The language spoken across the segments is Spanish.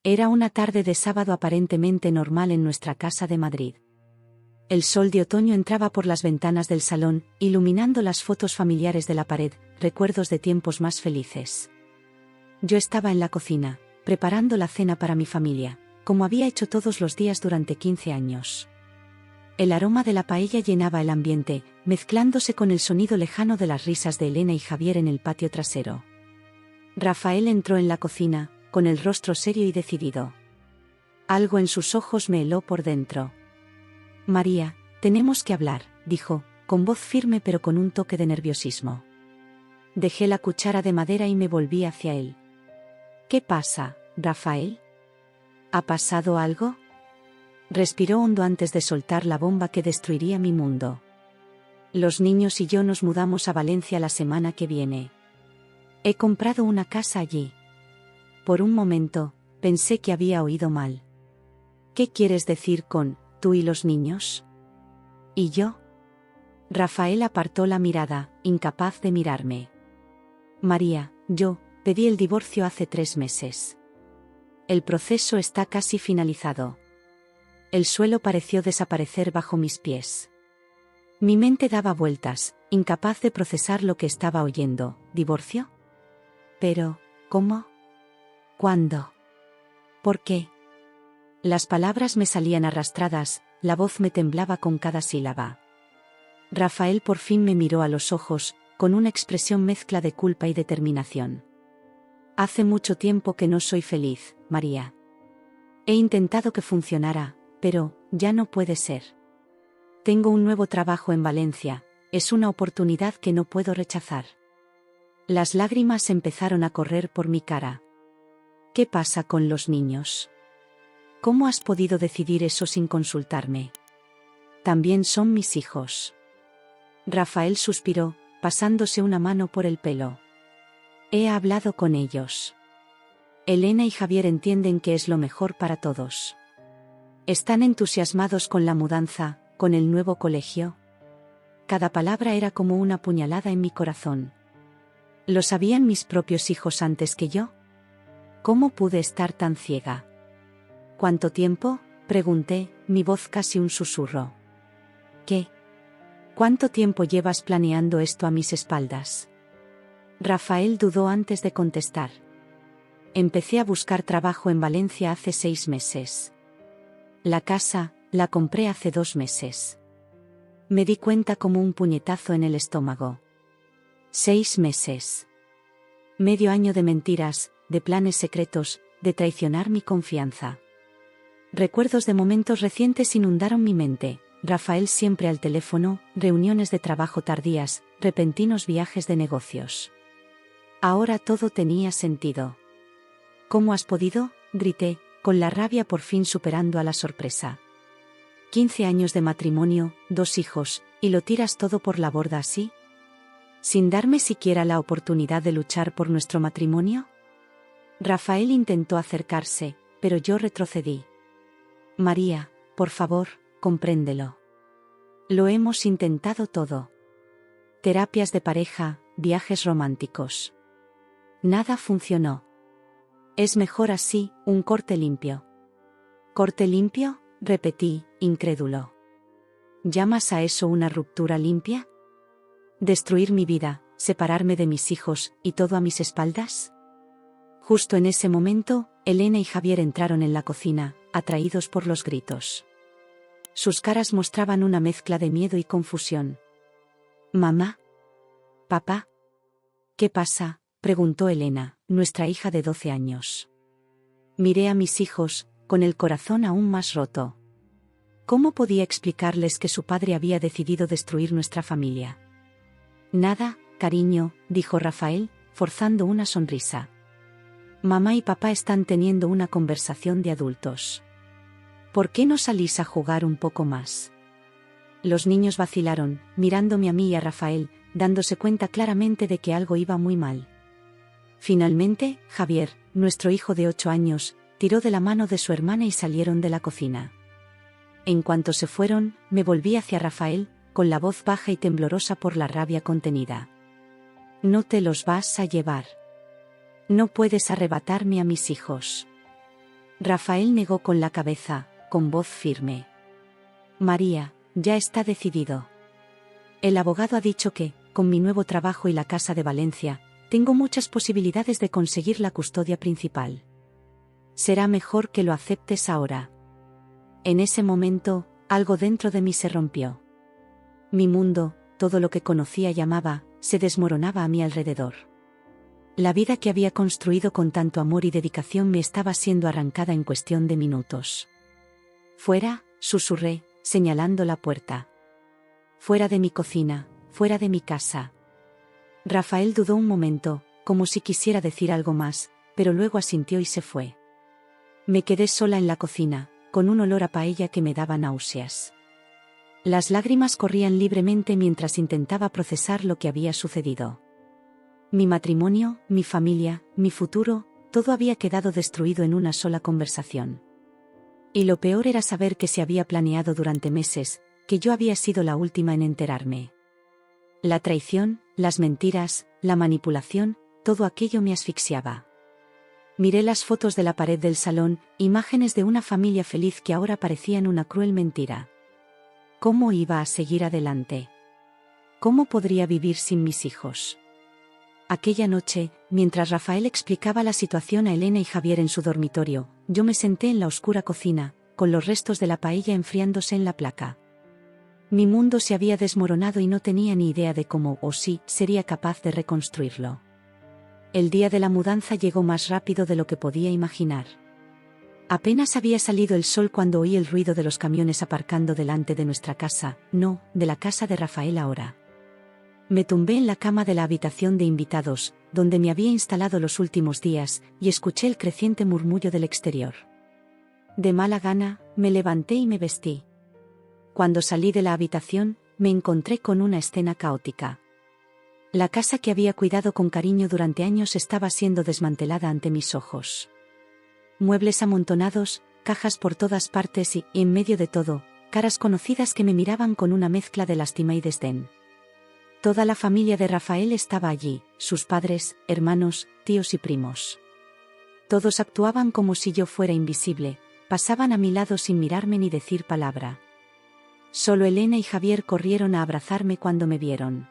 Era una tarde de sábado aparentemente normal en nuestra casa de Madrid. El sol de otoño entraba por las ventanas del salón, iluminando las fotos familiares de la pared, recuerdos de tiempos más felices. Yo estaba en la cocina, preparando la cena para mi familia, como había hecho todos los días durante 15 años. El aroma de la paella llenaba el ambiente, mezclándose con el sonido lejano de las risas de Elena y Javier en el patio trasero. Rafael entró en la cocina, con el rostro serio y decidido. Algo en sus ojos me heló por dentro. María, tenemos que hablar, dijo, con voz firme pero con un toque de nerviosismo. Dejé la cuchara de madera y me volví hacia él. ¿Qué pasa, Rafael? ¿Ha pasado algo? Respiró hondo antes de soltar la bomba que destruiría mi mundo. Los niños y yo nos mudamos a Valencia la semana que viene. He comprado una casa allí. Por un momento, pensé que había oído mal. ¿Qué quieres decir con, tú y los niños? ¿Y yo? Rafael apartó la mirada, incapaz de mirarme. María, yo pedí el divorcio hace 3 meses. El proceso está casi finalizado. El suelo pareció desaparecer bajo mis pies. Mi mente daba vueltas, incapaz de procesar lo que estaba oyendo. ¿Divorcio? Pero, ¿cómo? ¿Cuándo? ¿Por qué? Las palabras me salían arrastradas, la voz me temblaba con cada sílaba. Rafael por fin me miró a los ojos, con una expresión mezcla de culpa y determinación. Hace mucho tiempo que no soy feliz, María. He intentado que funcionara, pero ya no puede ser. Tengo un nuevo trabajo en Valencia, es una oportunidad que no puedo rechazar. Las lágrimas empezaron a correr por mi cara. ¿Qué pasa con los niños? ¿Cómo has podido decidir eso sin consultarme? También son mis hijos. Rafael suspiró, pasándose una mano por el pelo. He hablado con ellos. Elena y Javier entienden que es lo mejor para todos. Están entusiasmados con la mudanza, con el nuevo colegio. Cada palabra era como una puñalada en mi corazón. ¿Lo sabían mis propios hijos antes que yo? ¿Cómo pude estar tan ciega? ¿Cuánto tiempo? Pregunté, mi voz casi un susurro. ¿Qué? ¿Cuánto tiempo llevas planeando esto a mis espaldas? Rafael dudó antes de contestar. Empecé a buscar trabajo en Valencia hace 6 meses. La casa, la compré hace 2 meses. Me di cuenta como un puñetazo en el estómago. 6 meses. Medio año de mentiras, de planes secretos, de traicionar mi confianza. Recuerdos de momentos recientes inundaron mi mente. Rafael siempre al teléfono, reuniones de trabajo tardías, repentinos viajes de negocios. Ahora todo tenía sentido. ¿Cómo has podido? Grité, con la rabia por fin superando a la sorpresa. 15 años de matrimonio, 2 hijos, ¿y lo tiras todo por la borda así? ¿Sin darme siquiera la oportunidad de luchar por nuestro matrimonio? Rafael intentó acercarse, pero yo retrocedí. María, por favor, compréndelo. Lo hemos intentado todo. Terapias de pareja, viajes románticos. Nada funcionó. Es mejor así, un corte limpio. ¿Corte limpio? Repetí, incrédulo. ¿Llamas a eso una ruptura limpia? ¿Destruir mi vida, separarme de mis hijos, y todo a mis espaldas? Justo en ese momento, Elena y Javier entraron en la cocina, atraídos por los gritos. Sus caras mostraban una mezcla de miedo y confusión. ¿Mamá? ¿Papá? ¿Qué pasa?, preguntó Elena, nuestra hija de 12 años. Miré a mis hijos, con el corazón aún más roto. ¿Cómo podía explicarles que su padre había decidido destruir nuestra familia? Nada, cariño, dijo Rafael, forzando una sonrisa. Mamá y papá están teniendo una conversación de adultos. ¿Por qué no salís a jugar un poco más? Los niños vacilaron, mirándome a mí y a Rafael, dándose cuenta claramente de que algo iba muy mal. Finalmente, Javier, nuestro hijo de 8 años, tiró de la mano de su hermana y salieron de la cocina. En cuanto se fueron, me volví hacia Rafael, con la voz baja y temblorosa por la rabia contenida. No te los vas a llevar. No puedes arrebatarme a mis hijos. Rafael negó con la cabeza, con voz firme. María, ya está decidido. El abogado ha dicho que, con mi nuevo trabajo y la casa de Valencia, tengo muchas posibilidades de conseguir la custodia principal. Será mejor que lo aceptes ahora. En ese momento, algo dentro de mí se rompió. Mi mundo, todo lo que conocía y amaba, se desmoronaba a mi alrededor. La vida que había construido con tanto amor y dedicación me estaba siendo arrancada en cuestión de minutos. Fuera, susurré, señalando la puerta. Fuera de mi cocina, fuera de mi casa. Rafael dudó un momento, como si quisiera decir algo más, pero luego asintió y se fue. Me quedé sola en la cocina, con un olor a paella que me daba náuseas. Las lágrimas corrían libremente mientras intentaba procesar lo que había sucedido. Mi matrimonio, mi familia, mi futuro, todo había quedado destruido en una sola conversación. Y lo peor era saber que se había planeado durante meses, que yo había sido la última en enterarme. La traición, las mentiras, la manipulación, todo aquello me asfixiaba. Miré las fotos de la pared del salón, imágenes de una familia feliz que ahora parecían una cruel mentira. ¿Cómo iba a seguir adelante? ¿Cómo podría vivir sin mis hijos? Aquella noche, mientras Rafael explicaba la situación a Elena y Javier en su dormitorio, yo me senté en la oscura cocina, con los restos de la paella enfriándose en la placa. Mi mundo se había desmoronado y no tenía ni idea de cómo o si sería capaz de reconstruirlo. El día de la mudanza llegó más rápido de lo que podía imaginar. Apenas había salido el sol cuando oí el ruido de los camiones aparcando delante de nuestra casa, no, de la casa de Rafael ahora. Me tumbé en la cama de la habitación de invitados, donde me había instalado los últimos días, y escuché el creciente murmullo del exterior. De mala gana, me levanté y me vestí. Cuando salí de la habitación, me encontré con una escena caótica. La casa que había cuidado con cariño durante años estaba siendo desmantelada ante mis ojos. Muebles amontonados, cajas por todas partes y, en medio de todo, caras conocidas que me miraban con una mezcla de lástima y desdén. Toda la familia de Rafael estaba allí, sus padres, hermanos, tíos y primos. Todos actuaban como si yo fuera invisible, pasaban a mi lado sin mirarme ni decir palabra. Solo Elena y Javier corrieron a abrazarme cuando me vieron.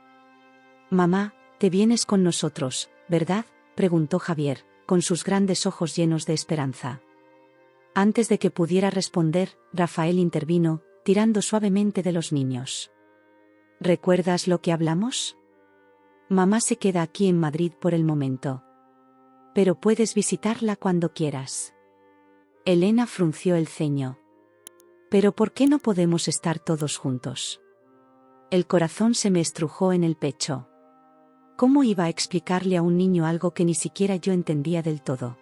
«Mamá, te vienes con nosotros, ¿verdad?», preguntó Javier, con sus grandes ojos llenos de esperanza. Antes de que pudiera responder, Rafael intervino, tirando suavemente de los niños. «¿Recuerdas lo que hablamos? Mamá se queda aquí en Madrid por el momento. Pero puedes visitarla cuando quieras». Elena frunció el ceño. «¿Pero por qué no podemos estar todos juntos?». El corazón se me estrujó en el pecho. ¿Cómo iba a explicarle a un niño algo que ni siquiera yo entendía del todo?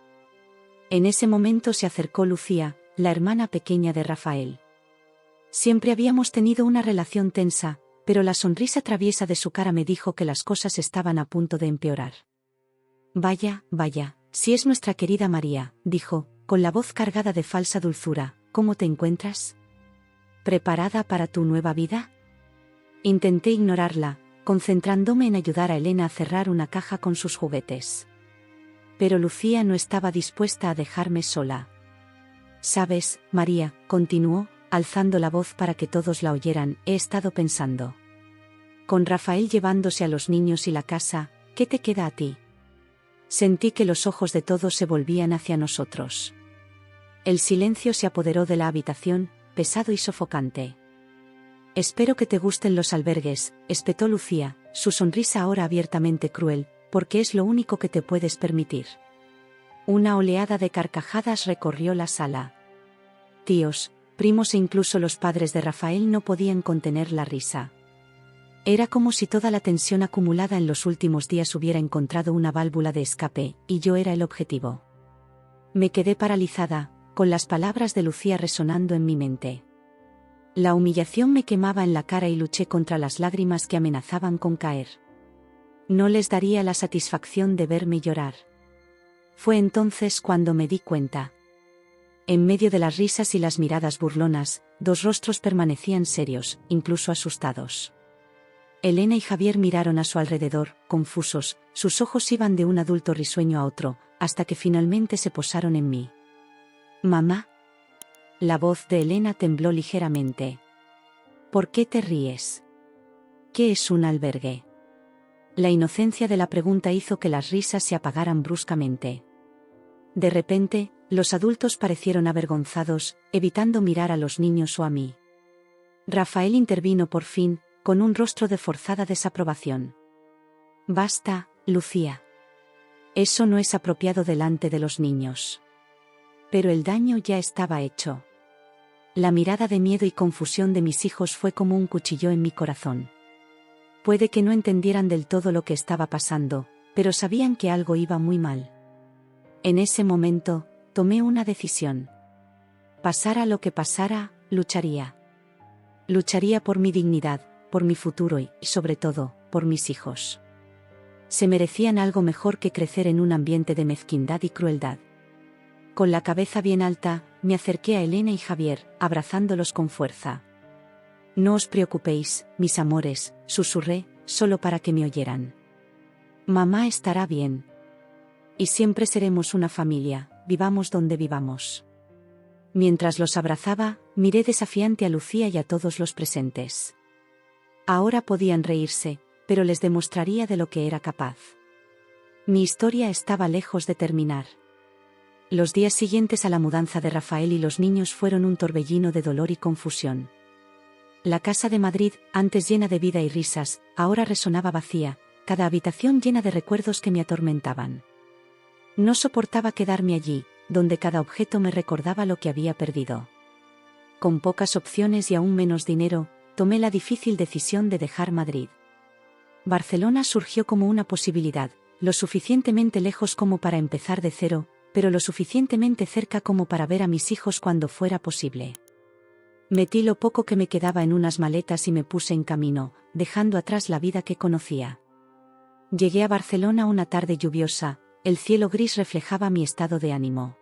En ese momento se acercó Lucía, la hermana pequeña de Rafael. Siempre habíamos tenido una relación tensa, pero la sonrisa traviesa de su cara me dijo que las cosas estaban a punto de empeorar. «Vaya, vaya, si es nuestra querida María», dijo, con la voz cargada de falsa dulzura. «¿Cómo te encuentras? ¿Preparada para tu nueva vida?». Intenté ignorarla, concentrándome en ayudar a Elena a cerrar una caja con sus juguetes. Pero Lucía no estaba dispuesta a dejarme sola. «Sabes, María», continuó, alzando la voz para que todos la oyeran, «he estado pensando. Con Rafael llevándose a los niños y la casa, ¿qué te queda a ti?». Sentí que los ojos de todos se volvían hacia nosotros. El silencio se apoderó de la habitación, pesado y sofocante. «Espero que te gusten los albergues», espetó Lucía, su sonrisa ahora abiertamente cruel, «porque es lo único que te puedes permitir». Una oleada de carcajadas recorrió la sala. Tíos, primos e incluso los padres de Rafael no podían contener la risa. Era como si toda la tensión acumulada en los últimos días hubiera encontrado una válvula de escape, y yo era el objetivo. Me quedé paralizada, con las palabras de Lucía resonando en mi mente. La humillación me quemaba en la cara y luché contra las lágrimas que amenazaban con caer. No les daría la satisfacción de verme llorar. Fue entonces cuando me di cuenta. En medio de las risas y las miradas burlonas, dos rostros permanecían serios, incluso asustados. Elena y Javier miraron a su alrededor, confusos, sus ojos iban de un adulto risueño a otro, hasta que finalmente se posaron en mí. Mamá. La voz de Elena tembló ligeramente. ¿Por qué te ríes? ¿Qué es un albergue? La inocencia de la pregunta hizo que las risas se apagaran bruscamente. De repente, los adultos parecieron avergonzados, evitando mirar a los niños o a mí. Rafael intervino por fin, con un rostro de forzada desaprobación. Basta, Lucía. Eso no es apropiado delante de los niños. Pero el daño ya estaba hecho. La mirada de miedo y confusión de mis hijos fue como un cuchillo en mi corazón. Puede que no entendieran del todo lo que estaba pasando, pero sabían que algo iba muy mal. En ese momento, tomé una decisión. Pasara lo que pasara, lucharía. Lucharía por mi dignidad, por mi futuro y, sobre todo, por mis hijos. Se merecían algo mejor que crecer en un ambiente de mezquindad y crueldad. Con la cabeza bien alta, me acerqué a Elena y Javier, abrazándolos con fuerza. No os preocupéis, mis amores, susurré, solo para que me oyeran. Mamá estará bien. Y siempre seremos una familia, vivamos donde vivamos. Mientras los abrazaba, miré desafiante a Lucía y a todos los presentes. Ahora podían reírse, pero les demostraría de lo que era capaz. Mi historia estaba lejos de terminar. Los días siguientes a la mudanza de Rafael y los niños fueron un torbellino de dolor y confusión. La casa de Madrid, antes llena de vida y risas, ahora resonaba vacía, cada habitación llena de recuerdos que me atormentaban. No soportaba quedarme allí, donde cada objeto me recordaba lo que había perdido. Con pocas opciones y aún menos dinero, tomé la difícil decisión de dejar Madrid. Barcelona surgió como una posibilidad, lo suficientemente lejos como para empezar de cero, pero lo suficientemente cerca como para ver a mis hijos cuando fuera posible. Metí lo poco que me quedaba en unas maletas y me puse en camino, dejando atrás la vida que conocía. Llegué a Barcelona una tarde lluviosa, el cielo gris reflejaba mi estado de ánimo.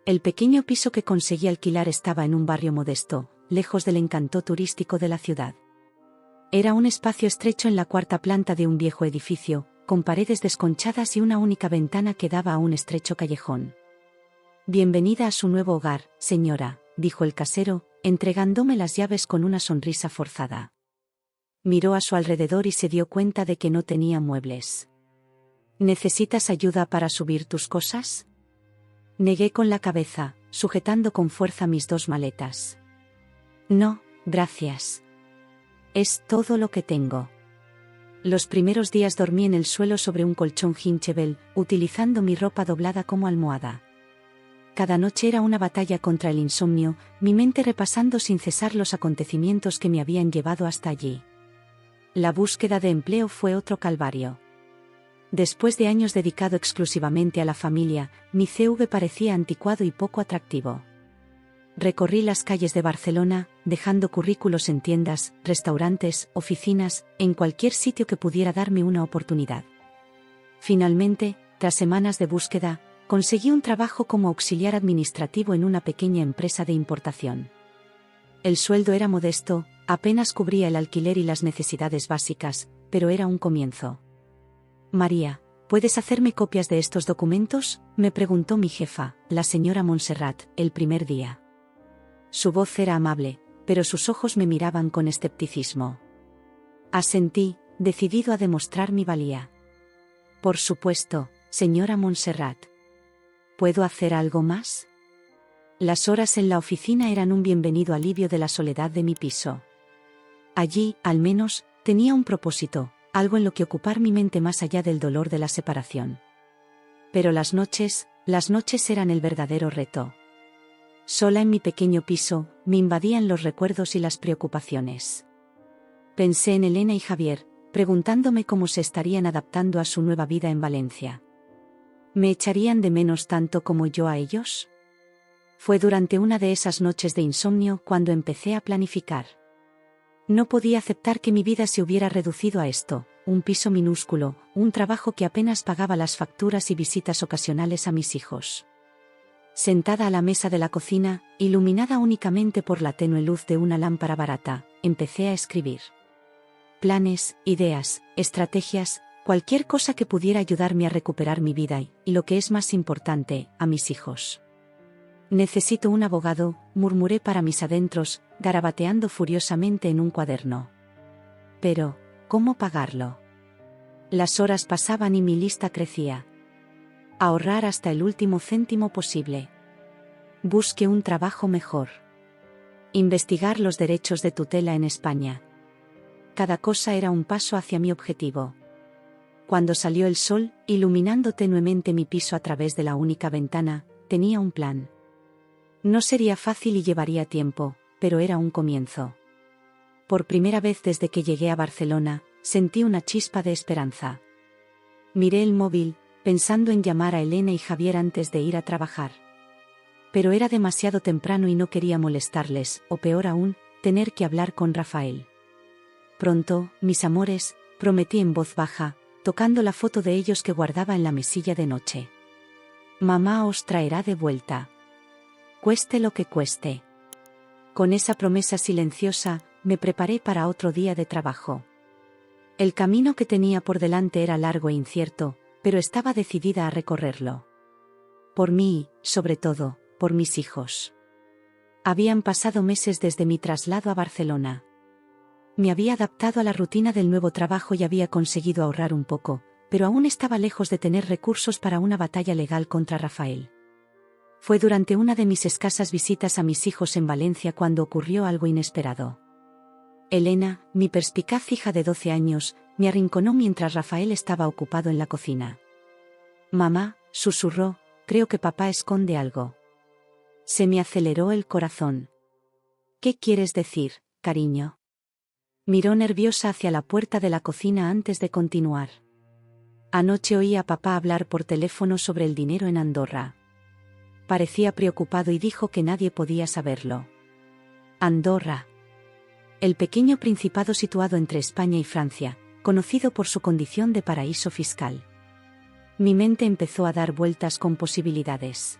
El pequeño piso que conseguí alquilar estaba en un barrio modesto, lejos del encanto turístico de la ciudad. Era un espacio estrecho en la cuarta planta de un viejo edificio, con paredes desconchadas y una única ventana que daba a un estrecho callejón. Bienvenida a su nuevo hogar, señora, dijo el casero, entregándome las llaves con una sonrisa forzada. Miró a su alrededor y se dio cuenta de que no tenía muebles. ¿Necesitas ayuda para subir tus cosas? Negué con la cabeza, sujetando con fuerza mis dos maletas. No, gracias. Es todo lo que tengo. Los primeros días dormí en el suelo sobre un colchón Hinchebel, utilizando mi ropa doblada como almohada. Cada noche era una batalla contra el insomnio, mi mente repasando sin cesar los acontecimientos que me habían llevado hasta allí. La búsqueda de empleo fue otro calvario. Después de años dedicado exclusivamente a la familia, mi CV parecía anticuado y poco atractivo. Recorrí las calles de Barcelona, dejando currículos en tiendas, restaurantes, oficinas, en cualquier sitio que pudiera darme una oportunidad. Finalmente, tras semanas de búsqueda, conseguí un trabajo como auxiliar administrativo en una pequeña empresa de importación. El sueldo era modesto, apenas cubría el alquiler y las necesidades básicas, pero era un comienzo. María, ¿puedes hacerme copias de estos documentos?, me preguntó mi jefa, la señora Montserrat, el primer día. Su voz era amable, pero sus ojos me miraban con escepticismo. Asentí, decidido a demostrar mi valía. Por supuesto, señora Montserrat. ¿Puedo hacer algo más? Las horas en la oficina eran un bienvenido alivio de la soledad de mi piso. Allí, al menos, tenía un propósito, algo en lo que ocupar mi mente más allá del dolor de la separación. Pero las noches eran el verdadero reto. Sola en mi pequeño piso, me invadían los recuerdos y las preocupaciones. Pensé en Elena y Javier, preguntándome cómo se estarían adaptando a su nueva vida en Valencia. ¿Me echarían de menos tanto como yo a ellos? Fue durante una de esas noches de insomnio cuando empecé a planificar. No podía aceptar que mi vida se hubiera reducido a esto, un piso minúsculo, un trabajo que apenas pagaba las facturas y visitas ocasionales a mis hijos. Sentada a la mesa de la cocina, iluminada únicamente por la tenue luz de una lámpara barata, empecé a escribir. Planes, ideas, estrategias, cualquier cosa que pudiera ayudarme a recuperar mi vida y, lo que es más importante, a mis hijos. Necesito un abogado, murmuré para mis adentros, garabateando furiosamente en un cuaderno. Pero, ¿cómo pagarlo? Las horas pasaban y mi lista crecía. Ahorrar hasta el último céntimo posible. Busque un trabajo mejor. Investigar los derechos de tutela en España. Cada cosa era un paso hacia mi objetivo. Cuando salió el sol, iluminando tenuemente mi piso a través de la única ventana, tenía un plan. No sería fácil y llevaría tiempo, pero era un comienzo. Por primera vez desde que llegué a Barcelona, sentí una chispa de esperanza. Miré el móvil, pensando en llamar a Elena y Javier antes de ir a trabajar. Pero era demasiado temprano y no quería molestarles, o peor aún, tener que hablar con Rafael. Pronto, mis amores, prometí en voz baja, tocando la foto de ellos que guardaba en la mesilla de noche. Mamá os traerá de vuelta. Cueste lo que cueste. Con esa promesa silenciosa, me preparé para otro día de trabajo. El camino que tenía por delante era largo e incierto, pero estaba decidida a recorrerlo. Por mí, sobre todo, por mis hijos. Habían pasado meses desde mi traslado a Barcelona. Me había adaptado a la rutina del nuevo trabajo y había conseguido ahorrar un poco, pero aún estaba lejos de tener recursos para una batalla legal contra Rafael. Fue durante una de mis escasas visitas a mis hijos en Valencia cuando ocurrió algo inesperado. Elena, mi perspicaz hija de 12 años, me arrinconó mientras Rafael estaba ocupado en la cocina. Mamá, susurró, creo que papá esconde algo. Se me aceleró el corazón. ¿Qué quieres decir, cariño? Miró nerviosa hacia la puerta de la cocina antes de continuar. Anoche oí a papá hablar por teléfono sobre el dinero en Andorra. Parecía preocupado y dijo que nadie podía saberlo. Andorra. El pequeño principado situado entre España y Francia, conocido por su condición de paraíso fiscal. Mi mente empezó a dar vueltas con posibilidades.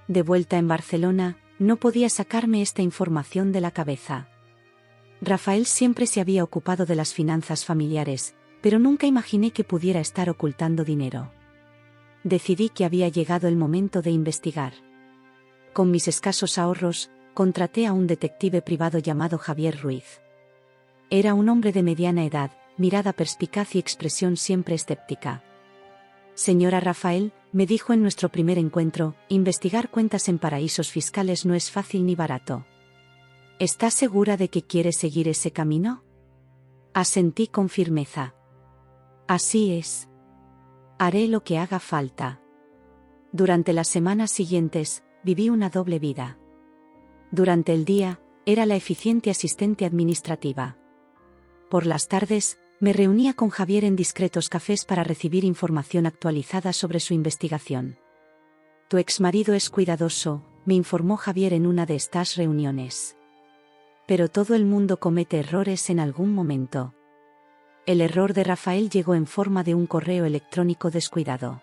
De vuelta en Barcelona, no podía sacarme esta información de la cabeza. Rafael siempre se había ocupado de las finanzas familiares, pero nunca imaginé que pudiera estar ocultando dinero. Decidí que había llegado el momento de investigar. Con mis escasos ahorros, contraté a un detective privado llamado Javier Ruiz. Era un hombre de mediana edad, mirada perspicaz y expresión siempre escéptica. Señora Rafael, me dijo en nuestro primer encuentro, investigar cuentas en paraísos fiscales no es fácil ni barato. ¿Está segura de que quiere seguir ese camino? Asentí con firmeza. Así es. Haré lo que haga falta. Durante las semanas siguientes, viví una doble vida. Durante el día, era la eficiente asistente administrativa. Por las tardes, me reunía con Javier en discretos cafés para recibir información actualizada sobre su investigación. Tu exmarido es cuidadoso, me informó Javier en una de estas reuniones. Pero todo el mundo comete errores en algún momento. El error de Rafael llegó en forma de un correo electrónico descuidado.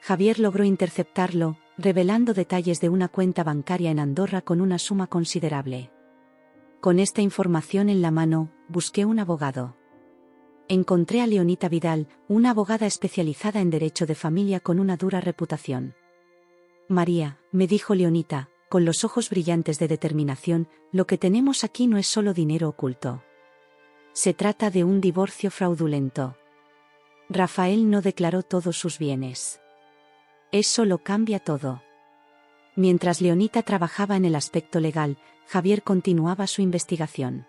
Javier logró interceptarlo, revelando detalles de una cuenta bancaria en Andorra con una suma considerable. Con esta información en la mano, busqué un abogado. Encontré a Leonita Vidal, una abogada especializada en derecho de familia con una dura reputación. María, me dijo Leonita, con los ojos brillantes de determinación, lo que tenemos aquí no es solo dinero oculto. Se trata de un divorcio fraudulento. Rafael no declaró todos sus bienes. Eso lo cambia todo. Mientras Leonita trabajaba en el aspecto legal, Javier continuaba su investigación.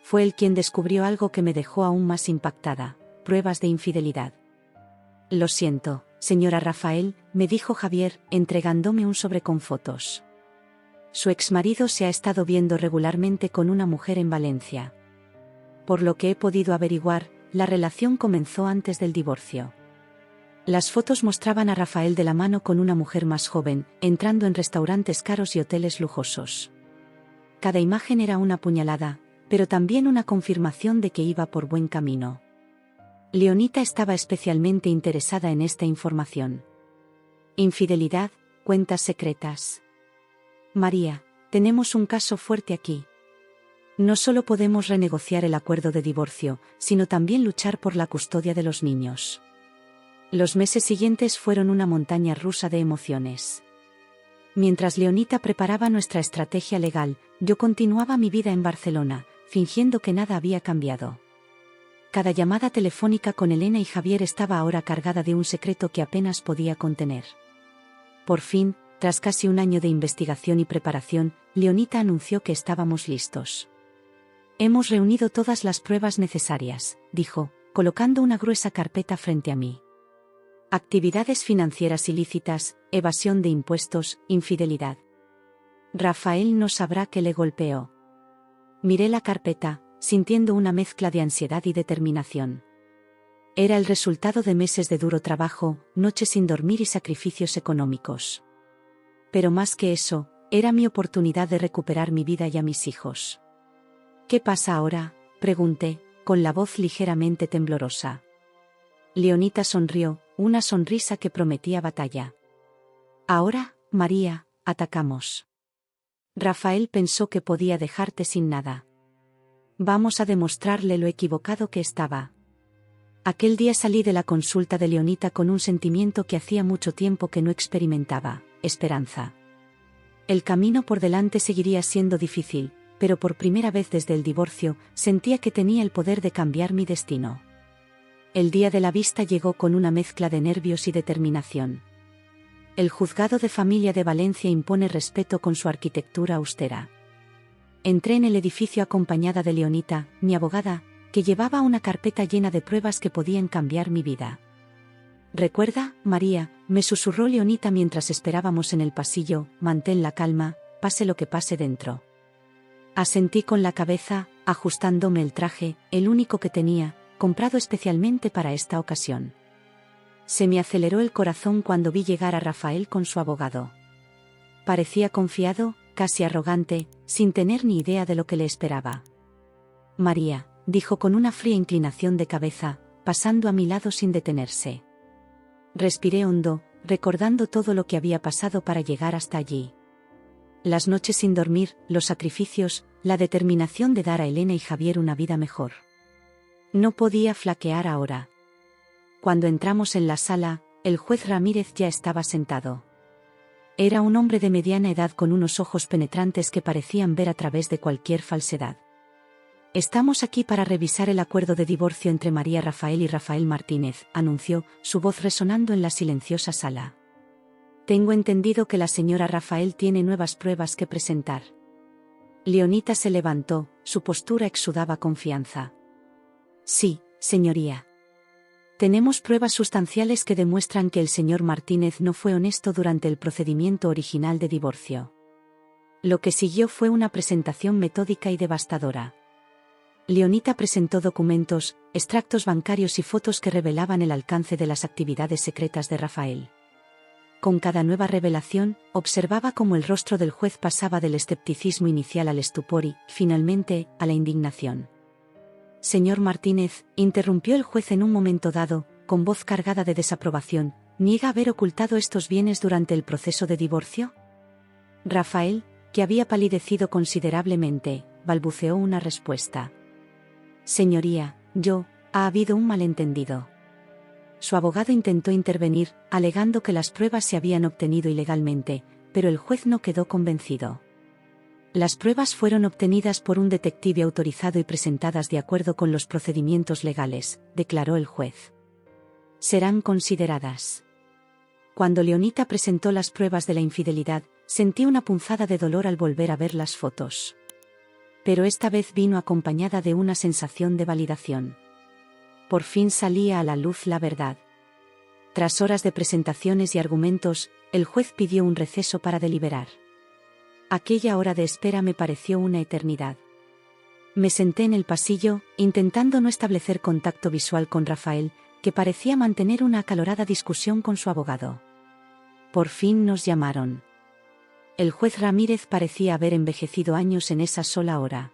Fue él quien descubrió algo que me dejó aún más impactada: pruebas de infidelidad. Lo siento, señora Rafael, me dijo Javier, entregándome un sobre con fotos. Su exmarido se ha estado viendo regularmente con una mujer en Valencia. Por lo que he podido averiguar, la relación comenzó antes del divorcio. Las fotos mostraban a Rafael de la mano con una mujer más joven, entrando en restaurantes caros y hoteles lujosos. Cada imagen era una puñalada, pero también una confirmación de que iba por buen camino. Leonita estaba especialmente interesada en esta información. Infidelidad, cuentas secretas. María, tenemos un caso fuerte aquí. No solo podemos renegociar el acuerdo de divorcio, sino también luchar por la custodia de los niños. Los meses siguientes fueron una montaña rusa de emociones. Mientras Leonita preparaba nuestra estrategia legal, yo continuaba mi vida en Barcelona, fingiendo que nada había cambiado. Cada llamada telefónica con Elena y Javier estaba ahora cargada de un secreto que apenas podía contener. Por fin, tras casi un año de investigación y preparación, Leonita anunció que estábamos listos. Hemos reunido todas las pruebas necesarias, dijo, colocando una gruesa carpeta frente a mí. Actividades financieras ilícitas, evasión de impuestos, infidelidad. Rafael no sabrá que le golpeó. Miré la carpeta, sintiendo una mezcla de ansiedad y determinación. Era el resultado de meses de duro trabajo, noches sin dormir y sacrificios económicos. Pero más que eso, era mi oportunidad de recuperar mi vida y a mis hijos. ¿Qué pasa ahora?, pregunté, con la voz ligeramente temblorosa. Leonita sonrió, una sonrisa que prometía batalla. Ahora, María, atacamos. Rafael pensó que podía dejarte sin nada. Vamos a demostrarle lo equivocado que estaba. Aquel día salí de la consulta de Leonita con un sentimiento que hacía mucho tiempo que no experimentaba: esperanza. El camino por delante seguiría siendo difícil, pero por primera vez desde el divorcio, sentía que tenía el poder de cambiar mi destino. El día de la vista llegó con una mezcla de nervios y determinación. El juzgado de familia de Valencia impone respeto con su arquitectura austera. Entré en el edificio acompañada de Leonita, mi abogada, que llevaba una carpeta llena de pruebas que podían cambiar mi vida. «Recuerda, María», me susurró Leonita mientras esperábamos en el pasillo, «mantén la calma, pase lo que pase dentro». Asentí con la cabeza, ajustándome el traje, el único que tenía, comprado especialmente para esta ocasión. Se me aceleró el corazón cuando vi llegar a Rafael con su abogado. Parecía confiado, casi arrogante, sin tener ni idea de lo que le esperaba. «María», dijo con una fría inclinación de cabeza, pasando a mi lado sin detenerse. Respiré hondo, recordando todo lo que había pasado para llegar hasta allí. Las noches sin dormir, los sacrificios, la determinación de dar a Elena y Javier una vida mejor. No podía flaquear ahora. Cuando entramos en la sala, el juez Ramírez ya estaba sentado. Era un hombre de mediana edad con unos ojos penetrantes que parecían ver a través de cualquier falsedad. «Estamos aquí para revisar el acuerdo de divorcio entre María Rafael y Rafael Martínez», anunció, su voz resonando en la silenciosa sala. «Tengo entendido que la señora Rafael tiene nuevas pruebas que presentar». Leonita se levantó, su postura exudaba confianza. «Sí, señoría. Tenemos pruebas sustanciales que demuestran que el señor Martínez no fue honesto durante el procedimiento original de divorcio. Lo que siguió fue una presentación metódica y devastadora». Leonita presentó documentos, extractos bancarios y fotos que revelaban el alcance de las actividades secretas de Rafael. Con cada nueva revelación, observaba cómo el rostro del juez pasaba del escepticismo inicial al estupor y, finalmente, a la indignación. «Señor Martínez», interrumpió el juez en un momento dado, con voz cargada de desaprobación, ¿niega haber ocultado estos bienes durante el proceso de divorcio? Rafael, que había palidecido considerablemente, balbuceó una respuesta. «Señoría, ha habido un malentendido». Su abogado intentó intervenir, alegando que las pruebas se habían obtenido ilegalmente, pero el juez no quedó convencido. «Las pruebas fueron obtenidas por un detective autorizado y presentadas de acuerdo con los procedimientos legales», declaró el juez. «Serán consideradas». Cuando Leonita presentó las pruebas de la infidelidad, sentí una punzada de dolor al volver a ver las fotos. Pero esta vez vino acompañada de una sensación de validación. Por fin salía a la luz la verdad. Tras horas de presentaciones y argumentos, el juez pidió un receso para deliberar. Aquella hora de espera me pareció una eternidad. Me senté en el pasillo, intentando no establecer contacto visual con Rafael, que parecía mantener una acalorada discusión con su abogado. Por fin nos llamaron. El juez Ramírez parecía haber envejecido años en esa sola hora.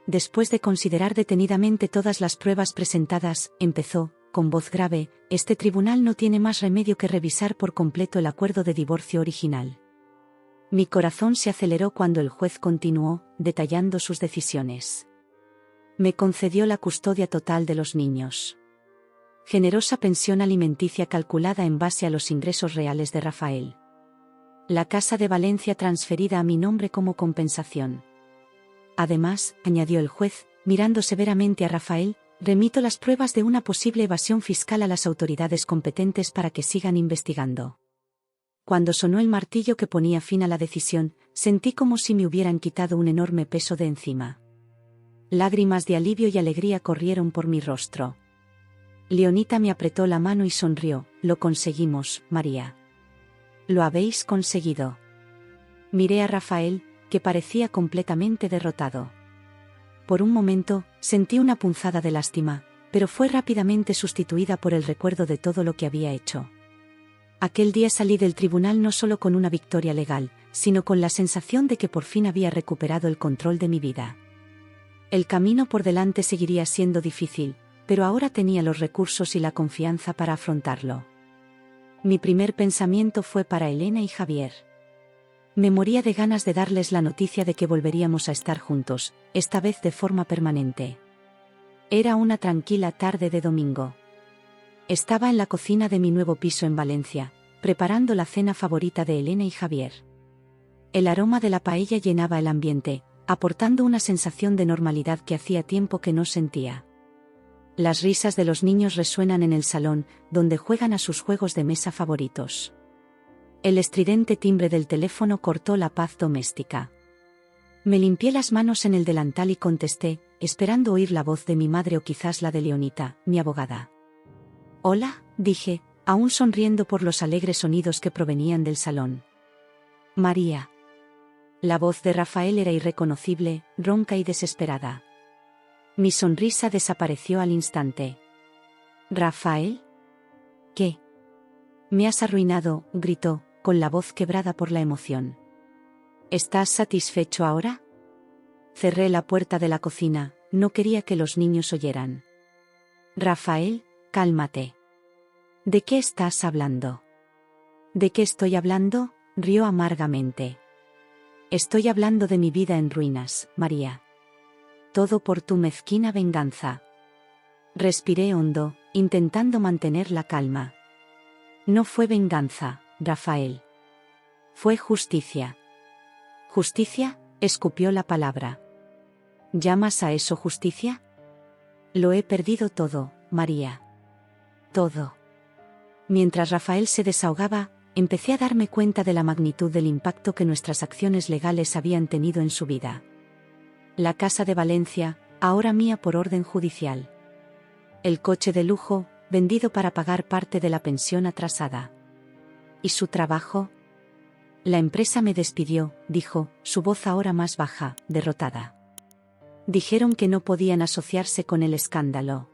Después de considerar detenidamente todas las pruebas presentadas, empezó, con voz grave: «Este tribunal no tiene más remedio que revisar por completo el acuerdo de divorcio original». Mi corazón se aceleró cuando el juez continuó, detallando sus decisiones. Me concedió la custodia total de los niños. Generosa pensión alimenticia calculada en base a los ingresos reales de Rafael. La casa de Valencia transferida a mi nombre como compensación. Además, añadió el juez, mirando severamente a Rafael, remito las pruebas de una posible evasión fiscal a las autoridades competentes para que sigan investigando. Cuando sonó el martillo que ponía fin a la decisión, sentí como si me hubieran quitado un enorme peso de encima. Lágrimas de alivio y alegría corrieron por mi rostro. Leonita me apretó la mano y sonrió. Lo conseguimos, María. Lo habéis conseguido. Miré a Rafael, que parecía completamente derrotado. Por un momento, sentí una punzada de lástima, pero fue rápidamente sustituida por el recuerdo de todo lo que había hecho. Aquel día salí del tribunal no solo con una victoria legal, sino con la sensación de que por fin había recuperado el control de mi vida. El camino por delante seguiría siendo difícil, pero ahora tenía los recursos y la confianza para afrontarlo. Mi primer pensamiento fue para Elena y Javier. Me moría de ganas de darles la noticia de que volveríamos a estar juntos, esta vez de forma permanente. Era una tranquila tarde de domingo. Estaba en la cocina de mi nuevo piso en Valencia, preparando la cena favorita de Elena y Javier. El aroma de la paella llenaba el ambiente, aportando una sensación de normalidad que hacía tiempo que no sentía. Las risas de los niños resuenan en el salón, donde juegan a sus juegos de mesa favoritos. El estridente timbre del teléfono cortó la paz doméstica. Me limpié las manos en el delantal y contesté, esperando oír la voz de mi madre o quizás la de Leonita, mi abogada. «Hola», dije, aún sonriendo por los alegres sonidos que provenían del salón. «María». La voz de Rafael era irreconocible, ronca y desesperada. Mi sonrisa desapareció al instante. «¿Rafael? ¿Qué? Me has arruinado», gritó, con la voz quebrada por la emoción. «¿Estás satisfecho ahora?» Cerré la puerta de la cocina, no quería que los niños oyeran. «Rafael, cálmate. ¿De qué estás hablando?» «¿De qué estoy hablando?», rió amargamente. «Estoy hablando de mi vida en ruinas, María. Todo por tu mezquina venganza». Respiré hondo, intentando mantener la calma. «No fue venganza, Rafael. Fue justicia». «¿Justicia?», escupió la palabra. «¿Llamas a eso justicia?» «Lo he perdido todo, María. Todo». Mientras Rafael se desahogaba, empecé a darme cuenta de la magnitud del impacto que nuestras acciones legales habían tenido en su vida. La casa de Valencia, ahora mía por orden judicial. El coche de lujo, vendido para pagar parte de la pensión atrasada. ¿Y su trabajo? La empresa me despidió, dijo, su voz ahora más baja, derrotada. Dijeron que no podían asociarse con el escándalo.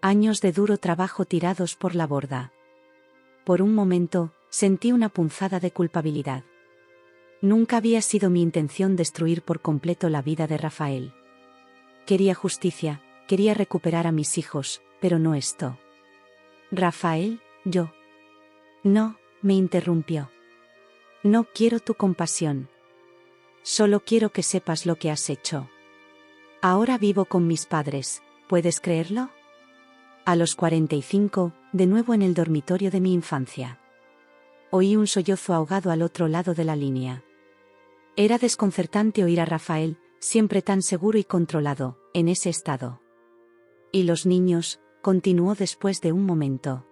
Años de duro trabajo tirados por la borda. Por un momento, sentí una punzada de culpabilidad. Nunca había sido mi intención destruir por completo la vida de Rafael. Quería justicia, quería recuperar a mis hijos, pero no esto. «Rafael, yo». «No», me interrumpió. «No quiero tu compasión. Solo quiero que sepas lo que has hecho. Ahora vivo con mis padres, ¿puedes creerlo?». A los 45, de nuevo en el dormitorio de mi infancia. Oí un sollozo ahogado al otro lado de la línea. Era desconcertante oír a Rafael, siempre tan seguro y controlado, en ese estado. «¿Y los niños?», continuó después de un momento.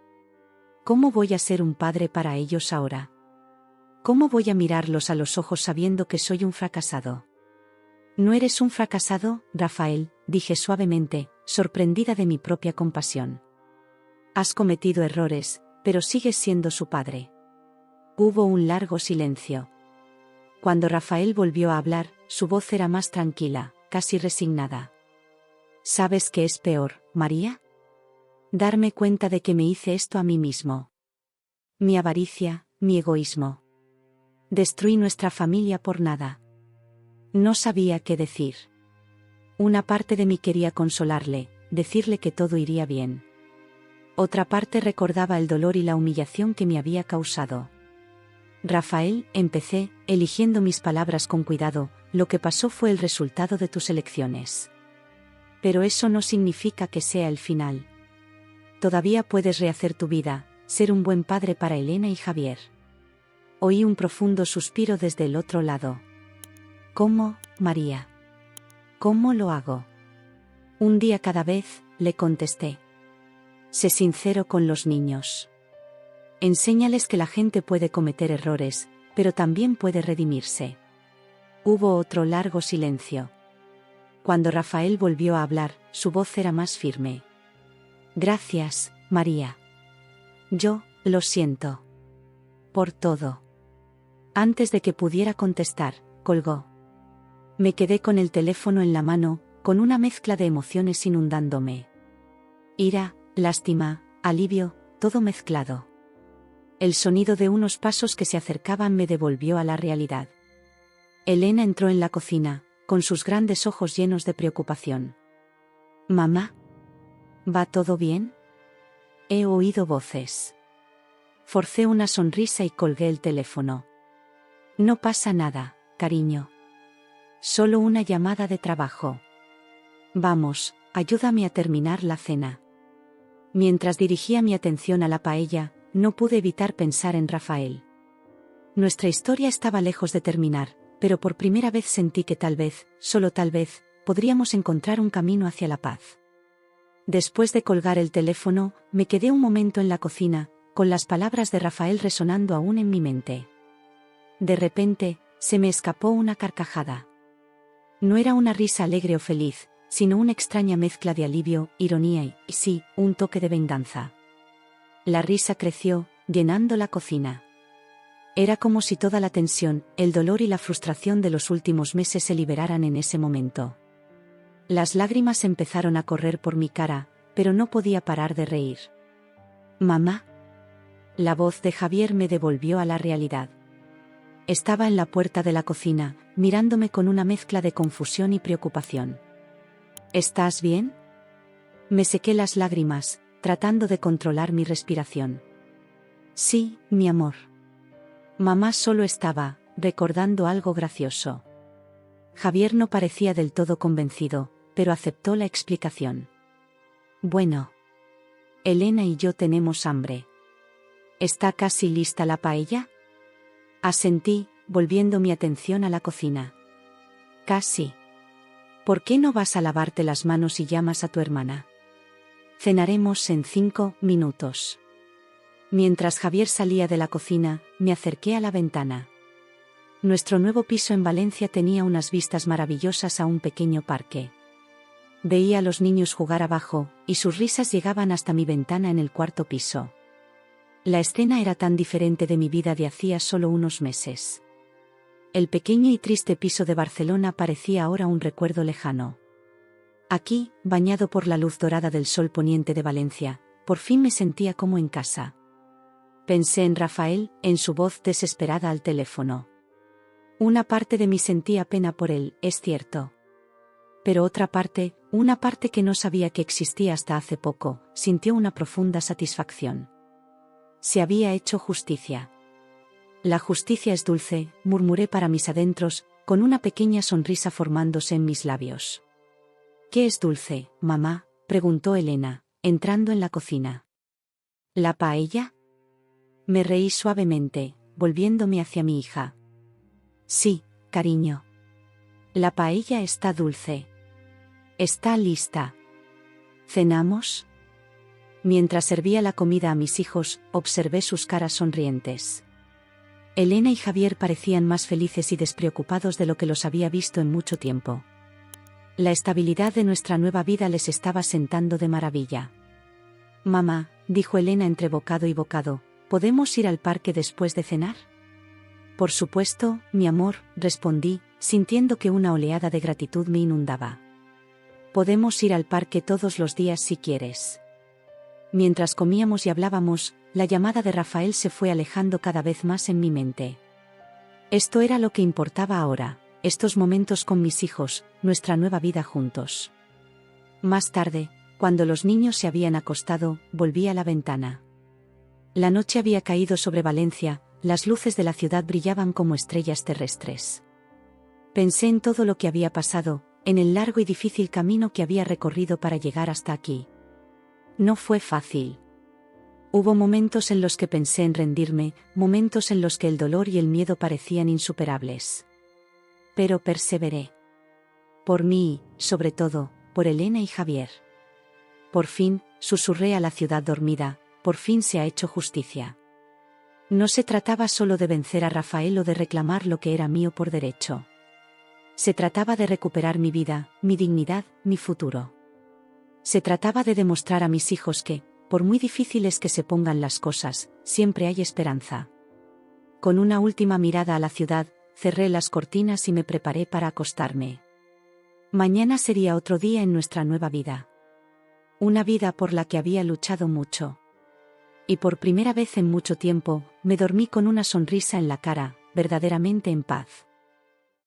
«¿Cómo voy a ser un padre para ellos ahora? ¿Cómo voy a mirarlos a los ojos sabiendo que soy un fracasado?». «No eres un fracasado, Rafael», dije suavemente, sorprendida de mi propia compasión. «Has cometido errores, pero sigues siendo su padre». Hubo un largo silencio. Cuando Rafael volvió a hablar, su voz era más tranquila, casi resignada. «¿Sabes qué es peor, María? Darme cuenta de que me hice esto a mí mismo. Mi avaricia, mi egoísmo. Destruí nuestra familia por nada». No sabía qué decir. Una parte de mí quería consolarle, decirle que todo iría bien. Otra parte recordaba el dolor y la humillación que me había causado. «Rafael», empecé, eligiendo mis palabras con cuidado, «lo que pasó fue el resultado de tus elecciones. Pero eso no significa que sea el final. Todavía puedes rehacer tu vida, ser un buen padre para Elena y Javier. Oí un profundo suspiro desde el otro lado. ¿Cómo, María? ¿Cómo lo hago? Un día cada vez, le contesté. Sé sincero con los niños. Enséñales que la gente puede cometer errores, pero también puede redimirse. Hubo otro largo silencio. Cuando Rafael volvió a hablar, su voz era más firme. Gracias, María. Yo, lo siento. Por todo. Antes de que pudiera contestar, colgó. Me quedé con el teléfono en la mano, con una mezcla de emociones inundándome. Ira, lástima, alivio, todo mezclado. El sonido de unos pasos que se acercaban me devolvió a la realidad. Elena entró en la cocina, con sus grandes ojos llenos de preocupación. «Mamá, ¿va todo bien?» He oído voces. Forcé una sonrisa y colgué el teléfono. No pasa nada, cariño. Solo una llamada de trabajo. Vamos, ayúdame a terminar la cena. Mientras dirigía mi atención a la paella, no pude evitar pensar en Rafael. Nuestra historia estaba lejos de terminar, pero por primera vez sentí que tal vez, solo tal vez, podríamos encontrar un camino hacia la paz. Después de colgar el teléfono, me quedé un momento en la cocina, con las palabras de Rafael resonando aún en mi mente. De repente, se me escapó una carcajada. No era una risa alegre o feliz, sino una extraña mezcla de alivio, ironía y, sí, un toque de venganza. La risa creció, llenando la cocina. Era como si toda la tensión, el dolor y la frustración de los últimos meses se liberaran en ese momento. Las lágrimas empezaron a correr por mi cara, pero no podía parar de reír. «Mamá». La voz de Javier me devolvió a la realidad. Estaba en la puerta de la cocina, mirándome con una mezcla de confusión y preocupación. «¿Estás bien?» Me sequé las lágrimas, tratando de controlar mi respiración. «Sí, mi amor». Mamá solo estaba, recordando algo gracioso. Javier no parecía del todo convencido, pero aceptó la explicación. «Bueno. Elena y yo tenemos hambre. ¿Está casi lista la paella?» Asentí, volviendo mi atención a la cocina. «Casi. ¿Por qué no vas a lavarte las manos y llamas a tu hermana? Cenaremos en 5 minutos». Mientras Javier salía de la cocina, me acerqué a la ventana. Nuestro nuevo piso en Valencia tenía unas vistas maravillosas a un pequeño parque. Veía a los niños jugar abajo, y sus risas llegaban hasta mi ventana en el cuarto piso. La escena era tan diferente de mi vida de hacía solo unos meses. El pequeño y triste piso de Barcelona parecía ahora un recuerdo lejano. Aquí, bañado por la luz dorada del sol poniente de Valencia, por fin me sentía como en casa. Pensé en Rafael, en su voz desesperada al teléfono. Una parte de mí sentía pena por él, es cierto. Pero otra parte, una parte que no sabía que existía hasta hace poco, sintió una profunda satisfacción. Se había hecho justicia. La justicia es dulce, murmuré para mis adentros, con una pequeña sonrisa formándose en mis labios. ¿Qué es dulce, mamá?, preguntó Elena, entrando en la cocina. ¿La paella? Me reí suavemente, volviéndome hacia mi hija. Sí, cariño. La paella está dulce. Está lista. ¿Cenamos? Mientras servía la comida a mis hijos, observé sus caras sonrientes. Elena y Javier parecían más felices y despreocupados de lo que los había visto en mucho tiempo. La estabilidad de nuestra nueva vida les estaba sentando de maravilla. Mamá, dijo Elena entre bocado y bocado, ¿podemos ir al parque después de cenar? Por supuesto, mi amor, respondí, sintiendo que una oleada de gratitud me inundaba. Podemos ir al parque todos los días si quieres. Mientras comíamos y hablábamos, la llamada de Rafael se fue alejando cada vez más en mi mente. Esto era lo que importaba ahora, estos momentos con mis hijos, nuestra nueva vida juntos. Más tarde, cuando los niños se habían acostado, volví a la ventana. La noche había caído sobre Valencia, las luces de la ciudad brillaban como estrellas terrestres. Pensé en todo lo que había pasado, en el largo y difícil camino que había recorrido para llegar hasta aquí. No fue fácil. Hubo momentos en los que pensé en rendirme, momentos en los que el dolor y el miedo parecían insuperables. Pero perseveré. Por mí, sobre todo, por Elena y Javier. Por fin, susurré a la ciudad dormida, por fin se ha hecho justicia. No se trataba solo de vencer a Rafael o de reclamar lo que era mío por derecho. Se trataba de recuperar mi vida, mi dignidad, mi futuro. Se trataba de demostrar a mis hijos que, por muy difíciles que se pongan las cosas, siempre hay esperanza. Con una última mirada a la ciudad, cerré las cortinas y me preparé para acostarme. Mañana sería otro día en nuestra nueva vida. Una vida por la que había luchado mucho. Y por primera vez en mucho tiempo, me dormí con una sonrisa en la cara, verdaderamente en paz.